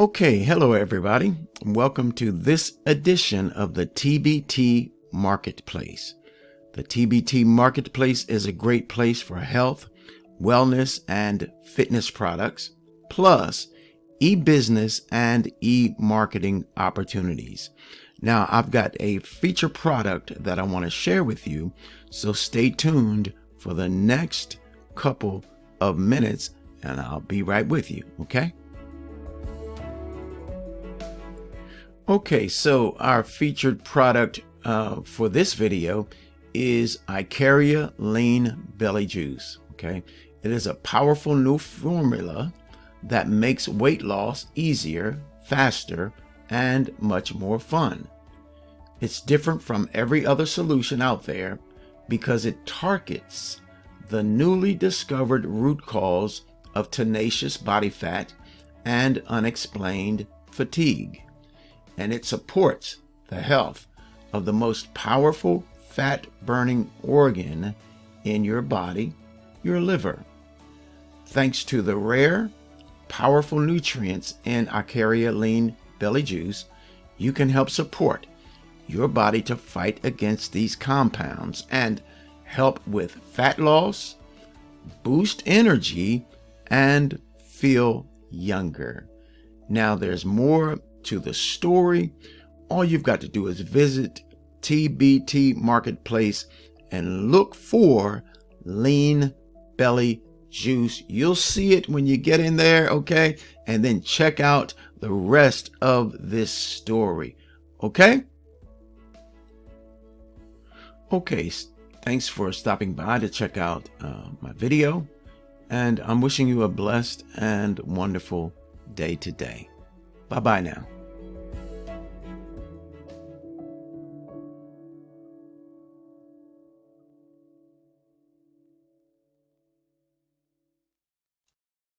Okay, hello everybody. Welcome to this edition of the TBT Marketplace. The TBT Marketplace is a great place for health, wellness, and fitness products, plus e-business and e-marketing opportunities. Now, I've got a feature product that I want to share with you, so stay tuned for the next couple of minutes and I'll be right with you, okay? Okay, so our featured product for this video is Icaria Lean Belly Juice. Okay, it is a powerful new formula that makes weight loss easier, faster, and much more fun. It's different from every other solution out there because it targets the newly discovered root cause of tenacious body fat and unexplained fatigue. And it supports the health of the most powerful fat-burning organ in your body, your liver. Thanks to the rare, powerful nutrients in Icaria Lean Belly Juice, you can help support your body to fight against these compounds and help with fat loss, boost energy, and feel younger. Now, there's more to the story. All you've got to do is visit TBT Marketplace and look for Lean Belly Juice. You'll see it when you get in there, okay? And then check out the rest of this story, okay? Okay, thanks for stopping by to check out my video, and I'm wishing you a blessed and wonderful day today. Bye-bye now.